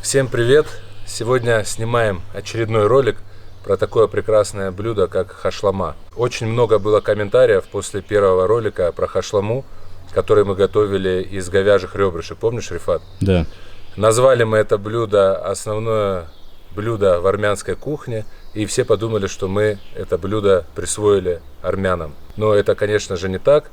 Всем привет! Сегодня снимаем очередной ролик про такое прекрасное блюдо, как хашлама. Очень много было комментариев после первого ролика про хашламу, который мы готовили из говяжьих ребрышек. Помнишь, Рифат? Да. Назвали мы это блюдо основное блюдо в армянской кухне, и все подумали, что мы это блюдо присвоили армянам. Но это, конечно же, не так.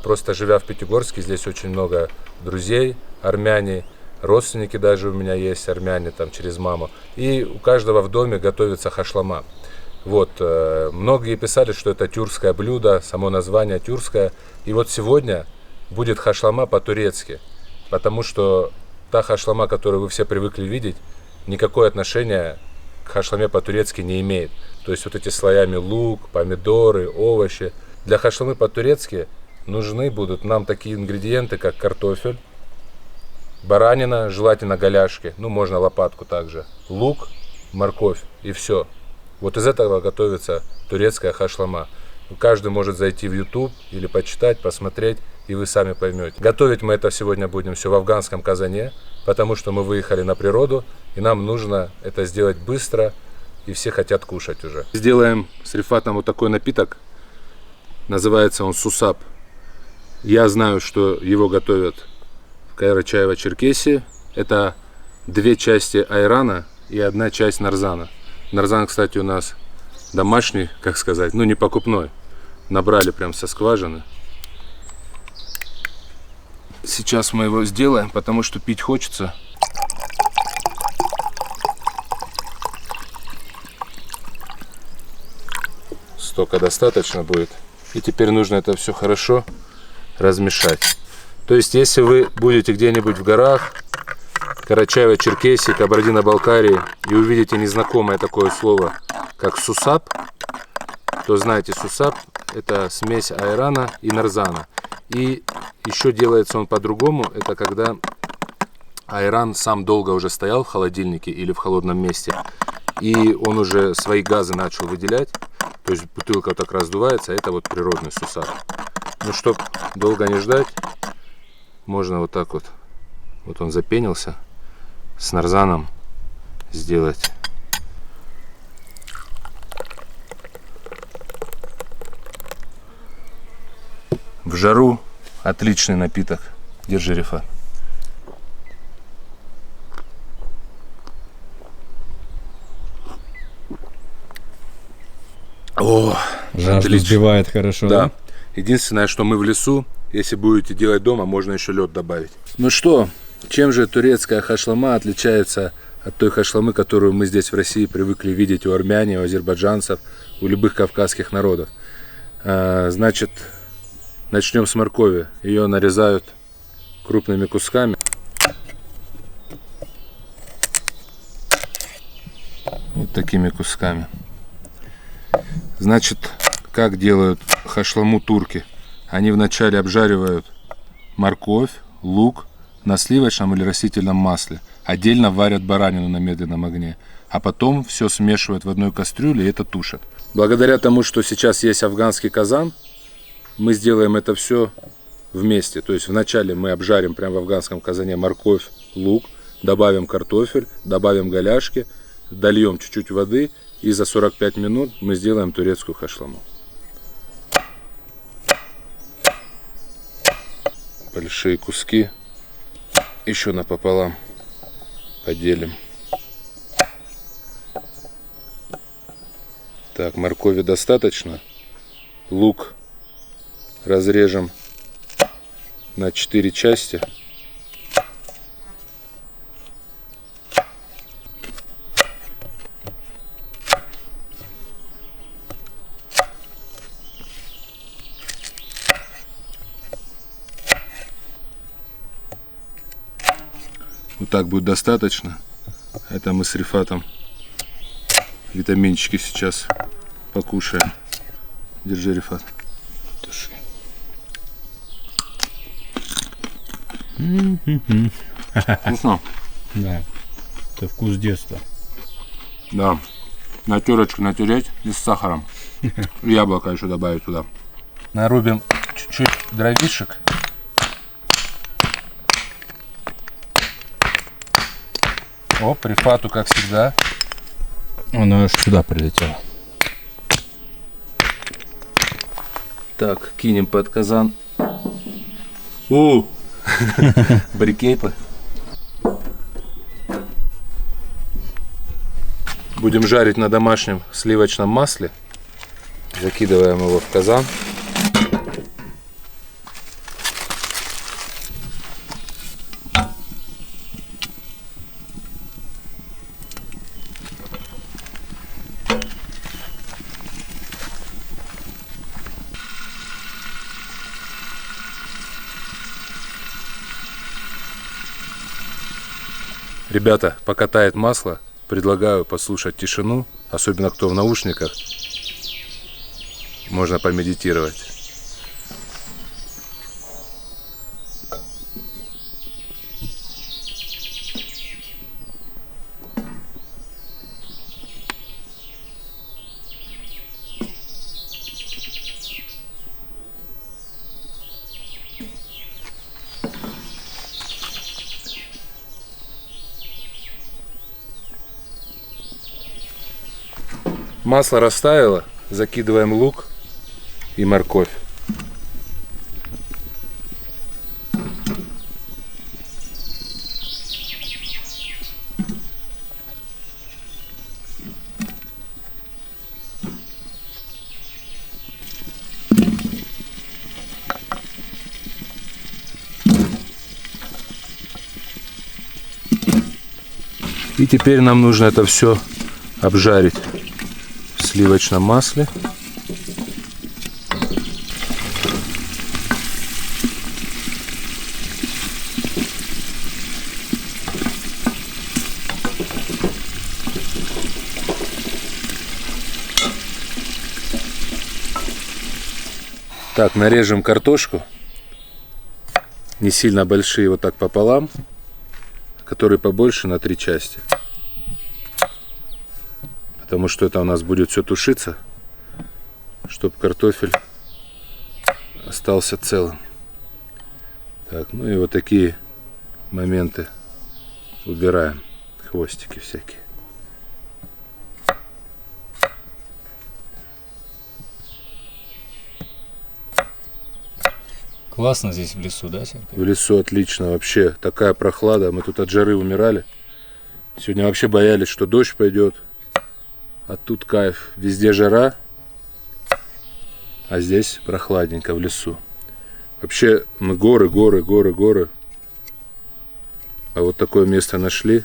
Просто живя в Пятигорске, здесь очень много друзей армяне, родственники даже у меня есть армяне, там через маму. И у каждого в доме готовится хашлама. Вот, многие писали, что это тюркское блюдо, само название тюркское. И вот сегодня будет хашлама по-турецки, потому что та хашлама, которую вы все привыкли видеть, никакое отношение к хашламе по-турецки не имеет. То есть вот эти слоями лук, помидоры, овощи. Для хашламы по-турецки нужны будут нам такие ингредиенты, как картофель, баранина, желательно голяшки, ну можно лопатку также, лук, морковь и все. Вот из этого готовится турецкая хашлама. Каждый может зайти в YouTube или почитать, посмотреть, и вы сами поймете. Готовить мы это сегодня будем все в афганском казане, потому что мы выехали на природу, и нам нужно это сделать быстро, и все хотят кушать уже. Сделаем с Рифатом вот такой напиток, называется он сусап. Я знаю, что его готовят в Карачаево-Черкесии. Это 2 части айрана и 1 часть нарзана. Нарзан, кстати, у нас домашний, как сказать, ну не покупной. Набрали прям со скважины. Сейчас мы его сделаем, потому что пить хочется. Столько достаточно будет. И теперь нужно это все хорошо размешать. То есть, если вы будете где-нибудь в горах, Карачаево-Черкесии, Кабардино-Балкарии, и увидите незнакомое такое слово, как сусап, то знаете, сусап – это смесь айрана и нарзана. И еще делается он по-другому, это когда айран сам долго уже стоял в холодильнике или в холодном месте, и он уже свои газы начал выделять, то есть бутылка вот так раздувается, это вот природный сусап. Ну, чтоб долго не ждать, можно вот так вот, вот он запенился, с нарзаном сделать. В жару отличный напиток. Держи, Рифат. О, жажду сбивает хорошо, да? Единственное, что мы в лесу, если будете делать дома, можно еще лед добавить. Ну что, чем же турецкая хашлама отличается от той хашламы, которую мы здесь в России привыкли видеть у армян, у азербайджанцев, у любых кавказских народов? Значит, начнем с моркови. Ее нарезают крупными кусками. Вот такими кусками. Значит, как делают хашламу турки? Они вначале обжаривают морковь, лук на сливочном или растительном масле. Отдельно варят баранину на медленном огне. А потом все смешивают в одной кастрюле и это тушат. Благодаря тому, что сейчас есть афганский казан, мы сделаем это все вместе. То есть вначале мы обжарим прямо в афганском казане морковь, лук, добавим картофель, добавим голяшки, дольем чуть-чуть воды, и за 45 минут мы сделаем турецкую хашламу. Большие куски еще напополам поделим. Так, моркови достаточно. Лук разрежем на 4 части. Вот так будет достаточно. Это мы с Рифатом витаминчики сейчас покушаем. Держи, Рифат. Туши. Вкусно? Да. Это вкус детства. Да. На терочку натереть и с сахаром. Яблоко еще добавить туда. Нарубим чуть-чуть дровишек. Оп, Рифату, как всегда. Он аж сюда прилетел. Так, кинем под казан. Брикейпы. Будем жарить на домашнем сливочном масле. Закидываем его в казан. Ребята, пока тает масло, предлагаю послушать тишину, особенно кто в наушниках. Можно помедитировать. Масло растаяло, закидываем лук и морковь. И теперь нам нужно это все обжарить в сливочном масле. Так, нарежем картошку. Не сильно большие, вот так пополам. Которые побольше на 3 части. Потому что это у нас будет все тушиться, чтобы картофель остался целым. Так, ну и вот такие моменты убираем. Хвостики всякие. Классно здесь в лесу, да, Сергей? В лесу отлично, вообще такая прохлада. Мы тут от жары умирали. Сегодня вообще боялись, что дождь пойдет. А тут кайф. Везде жара, а здесь прохладненько в лесу. Вообще мы горы. А вот такое место нашли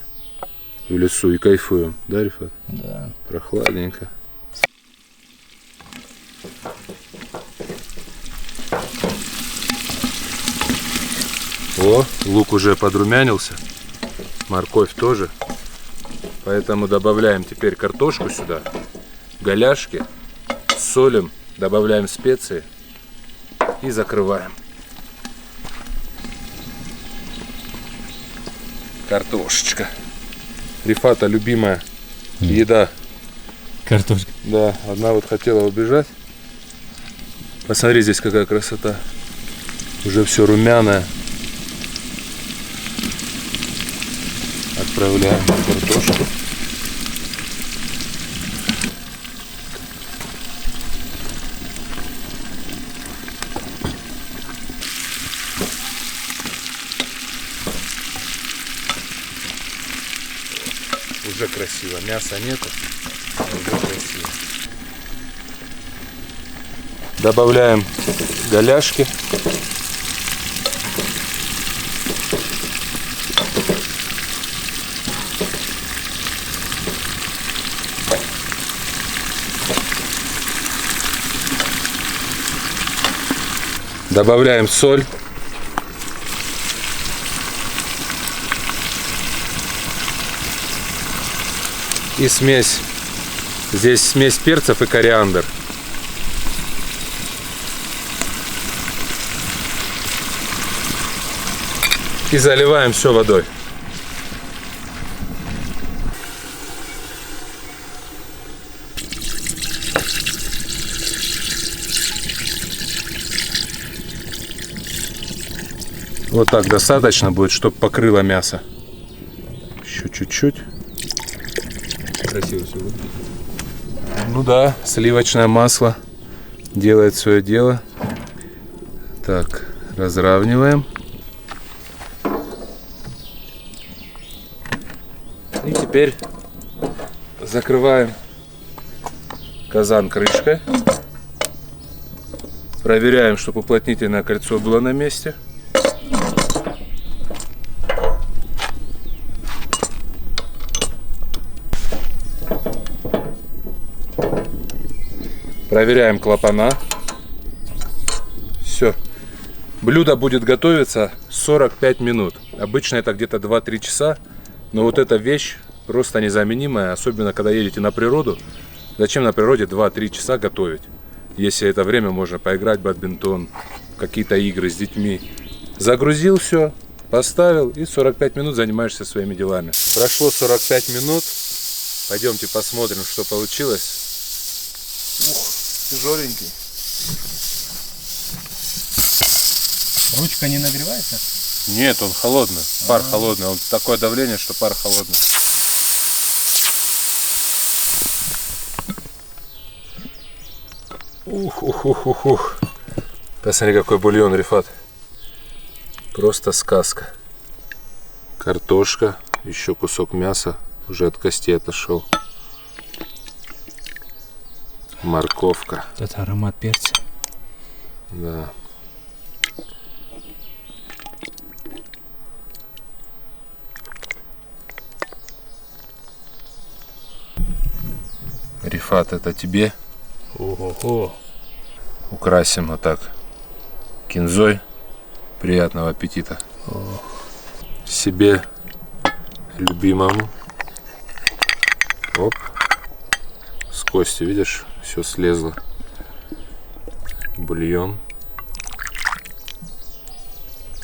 в лесу и кайфуем. Да, Рифат? Да. Прохладненько. О, лук уже подрумянился, морковь тоже, поэтому добавляем теперь картошку сюда, голяшки, солим, добавляем специи и закрываем. Картошечка. Рифата любимая еда. Картошка. Да, одна вот хотела убежать. Посмотри, здесь какая красота. Уже все румяное. Отправляем картошку. Уже красиво. Мяса нету. Уже красиво. Добавляем голяшки. Добавляем соль. И смесь. Здесь смесь перцев и кориандр. И заливаем все водой. Вот так достаточно будет, чтобы покрыло мясо. Еще чуть-чуть. красиво все выглядит. Ну да, сливочное масло делает свое дело. Так, разравниваем. И теперь закрываем казан крышкой. Проверяем, чтобы уплотнительное кольцо было на месте. Проверяем клапана. Все. Блюдо будет готовиться 45 минут. Обычно это где-то 2-3 часа. Но вот эта вещь просто незаменимая. Особенно когда едете на природу. Зачем на природе 2-3 часа готовить? Если это время можно поиграть в бадминтон, какие-то игры с детьми. Загрузил все, поставил и 45 минут занимаешься своими делами. Прошло 45 минут. Пойдемте посмотрим, что получилось. Ух, тяжеленький. Ручка не нагревается? Нет, он холодный. Пар холодный. Он такое давление, что пар холодный. Ух. Посмотри, какой бульон, Рифат. Просто сказка. Картошка, еще кусок мяса, уже от кости отошел. Морковка. Это аромат перца. Да. Рифат, это тебе. Ого-го. Украсим вот так кинзой. Приятного аппетита. Себе любимому. Оп. С кости, видишь, все слезло. Бульон.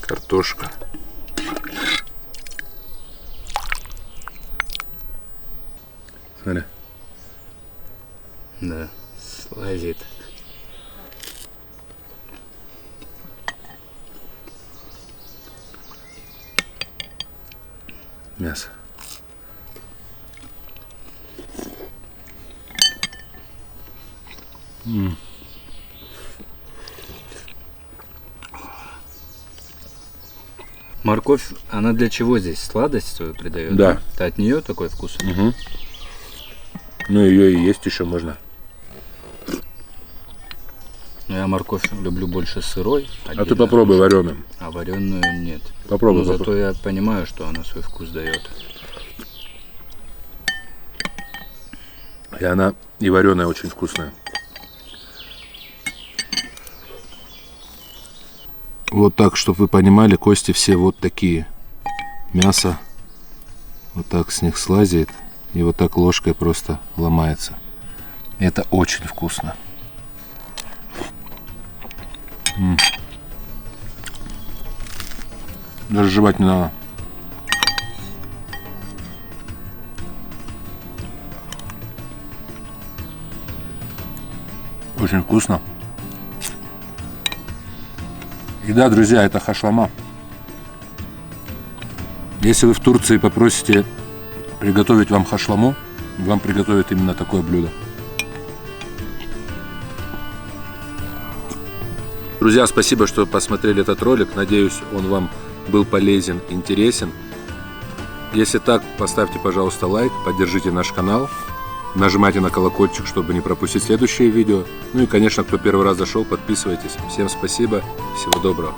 Картошка. Смотри. Да, слазит. Мясо. Морковь, она для чего здесь? Сладость свою придает? Да. Это от нее такой вкус? Угу. Ну, ее и есть еще можно. Я морковь люблю больше сырой. А ты попробуй вареным. А вареную нет. Попробуй. Но зато я понимаю, что она свой вкус дает. И она и вареная очень вкусная. Вот так, чтобы вы понимали, кости все вот такие. Мясо вот так с них слазит. И вот так ложкой просто ломается. И это очень вкусно. Даже жевать не надо. Очень вкусно. И да, друзья, это хашлама. Если вы в Турции попросите приготовить вам хашламу, вам приготовят именно такое блюдо. Друзья, спасибо, что посмотрели этот ролик. Надеюсь, он вам был полезен, интересен. Если так, поставьте, пожалуйста, лайк, поддержите наш канал. Нажимайте на колокольчик, чтобы не пропустить следующие видео. Ну и, конечно, кто первый раз зашел, подписывайтесь. Всем спасибо, всего доброго.